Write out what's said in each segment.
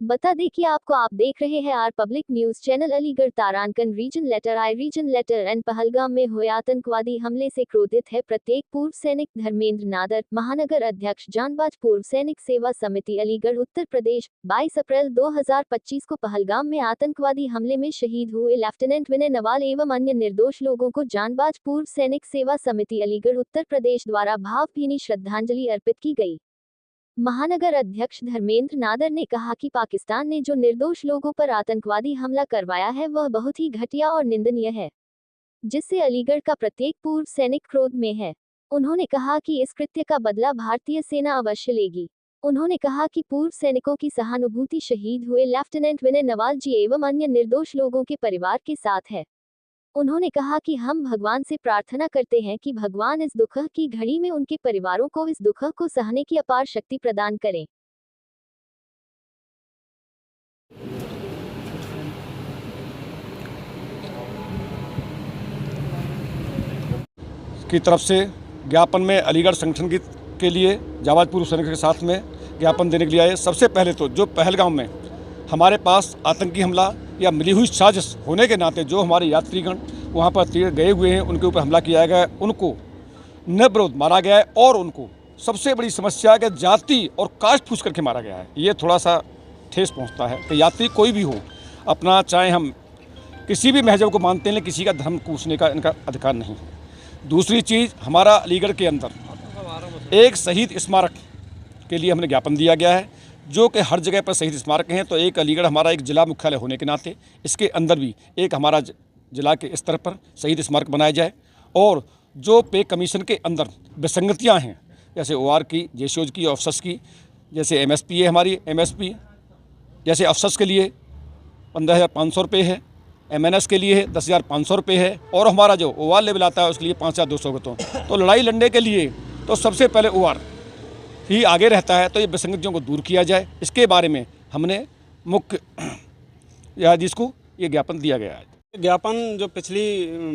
बता दें कि आप देख रहे हैं R public news channel. Aligarh तारांकन रीजन लेटर एंड पहलगाम में हुए आतंकवादी हमले से क्रोधित है प्रत्येक पूर्व सैनिक। धर्मेंद्र नादर, महानगर अध्यक्ष जानबाज पूर्व सैनिक सेवा समिति अलीगढ़ उत्तर प्रदेश। 22 अप्रैल 2025 को पहलगाम में आतंकवादी हमले में शहीद हुए लेफ्टिनेंट विनय नवाल एवं अन्य निर्दोष लोगों को जानबाज पूर्व सैनिक सेवा समिति अलीगढ़ उत्तर प्रदेश द्वारा भावभीनी श्रद्धांजलि अर्पित की गई। महानगर अध्यक्ष धर्मेंद्र नादर ने कहा कि पाकिस्तान ने जो निर्दोष लोगों पर आतंकवादी हमला करवाया है वह बहुत ही घटिया और निंदनीय है, जिससे अलीगढ़ का प्रत्येक पूर्व सैनिक क्रोध में है। उन्होंने कहा कि इस कृत्य का बदला भारतीय सेना अवश्य लेगी। उन्होंने कहा कि पूर्व सैनिकों की सहानुभूति शहीद हुए लेफ्टिनेंट विनय नवाल जी एवं अन्य निर्दोष लोगों के परिवार के साथ है। उन्होंने कहा कि हम भगवान से प्रार्थना करते हैं कि भगवान इस दुख की घड़ी में उनके परिवारों को इस दुख को सहने की अपार शक्ति प्रदान करें। की तरफ से ज्ञापन में अलीगढ़ संगठन के लिए जाबाज पूर्व सैनिक के साथ में ज्ञापन देने के लिए आए। सबसे पहले तो जो पहलगाम में हमारे पास आतंकी हमला या मिली हुई साजिश होने के नाते जो हमारे यात्रीगण वहाँ पर गए हुए हैं उनके ऊपर हमला किया गया है, उनको निर्विरोध मारा गया है। और उनको सबसे बड़ी समस्या है कि जाति और कास्ट पूछ करके मारा गया है। ये थोड़ा सा ठेस पहुँचता है कि यात्री कोई भी हो अपना, चाहे हम किसी भी महजब को मानते हैं, किसी का धर्म पूछने का इनका अधिकार नहीं है। दूसरी चीज़, हमारा अलीगढ़ के अंदर एक शहीद स्मारक के लिए हमने ज्ञापन दिया गया है, जो कि हर जगह पर शहीद स्मारक हैं। तो एक अलीगढ़ हमारा एक जिला मुख्यालय होने के नाते इसके अंदर भी एक हमारा जिला के स्तर पर शहीद स्मारक बनाया जाए। और जो पे कमीशन के अंदर विसंगतियां हैं, जैसे OR की, JCOज की, अफसर्स की, जैसे MSP है हमारी MSP, जैसे अफसर्स के लिए 15,500 रुपये है, MNS के लिए 10,500 रुपये है, और हमारा जो OR लेवल आता है उसके लिए 5,200 रुपये। तो लड़ाई लड़ने के लिए तो सबसे पहले OR ही आगे रहता है। तो ये विसंगतियों को दूर किया जाए, इसके बारे में हमने मुख्य या जिसको ये ज्ञापन दिया गया है। ज्ञापन जो पिछली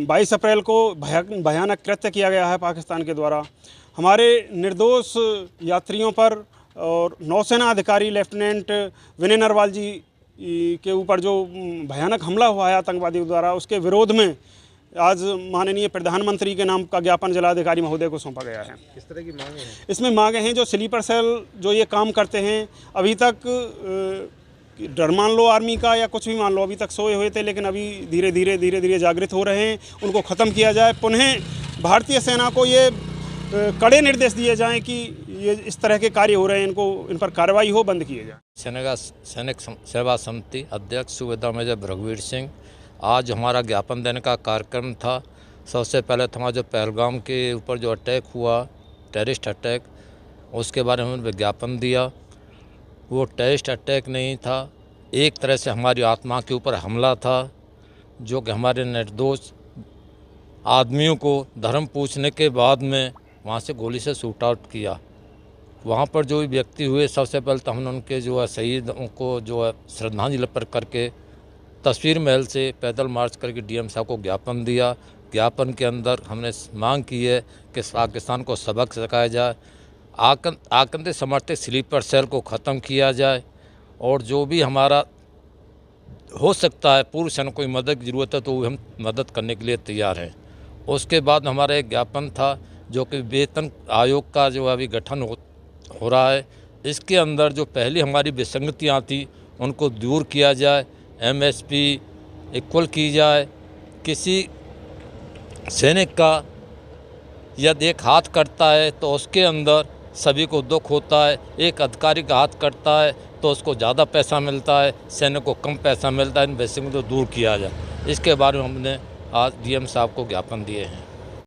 22 अप्रैल को भयानक कृत्य किया गया है पाकिस्तान के द्वारा हमारे निर्दोष यात्रियों पर और नौसेना अधिकारी लेफ्टिनेंट विनय नरवाल जी के ऊपर जो भयानक हमला हुआ है आतंकवादियों द्वारा, उसके विरोध में आज माननीय प्रधानमंत्री के नाम का ज्ञापन जिलाधिकारी महोदय को सौंपा गया है। किस तरह की मांगे हैं? इसमें मांगे हैं जो स्लीपर सेल जो ये काम करते हैं, अभी तक डर मान लो आर्मी का या कुछ भी मान लो, अभी तक सोए हुए थे, लेकिन अभी धीरे धीरे जागृत हो रहे हैं। उनको ख़त्म किया जाए। पुनः भारतीय सेना को ये कड़े निर्देश दिए जाएं कि ये इस तरह के कार्य हो रहे हैं, इन पर कार्रवाई हो, बंद किए जाए। सैनिक सेवा समिति अध्यक्ष सूबेदार मेजर रघुवीर सिंह, आज हमारा ज्ञापन देने का कार्यक्रम था। सबसे पहले तो हमारा जो पहलगाम के ऊपर जो अटैक हुआ, टेररिस्ट अटैक, उसके बारे में हमने विज्ञापन दिया। वो टेररिस्ट अटैक नहीं था, एक तरह से हमारी आत्मा के ऊपर हमला था, जो कि हमारे निर्दोष आदमियों को धर्म पूछने के बाद में वहाँ से गोली से शूट आउट किया। वहाँ पर जो भी व्यक्ति हुए, सबसे पहले तो हमने उनके जो है शहीदों को जो है श्रद्धांजलि अर्पित करके तस्वीर महल से पैदल मार्च करके DM साहब को ज्ञापन दिया। ज्ञापन के अंदर हमने मांग की है कि पाकिस्तान को सबक सिखाया जाए, आतंकी समर्थित स्लीपर सेल को ख़त्म किया जाए, और जो भी हमारा हो सकता है पूर्व सैनिकों की मदद की ज़रूरत है तो हम मदद करने के लिए तैयार हैं। उसके बाद हमारा एक ज्ञापन था जो कि वेतन आयोग का जो अभी गठन हो रहा है, इसके अंदर जो पहले हमारी विसंगतियाँ थी उनको दूर किया जाए, MSP इक्वल की जाए। किसी सैनिक का यदि एक हाथ कटता है तो उसके अंदर सभी को दुख होता है, एक अधिकारी का हाथ कटता है तो उसको ज़्यादा पैसा मिलता है, सैनिक को कम पैसा मिलता है। इन विसंगतियों को दूर किया जाए, इसके बारे में हमने आज DM साहब को ज्ञापन दिए हैं।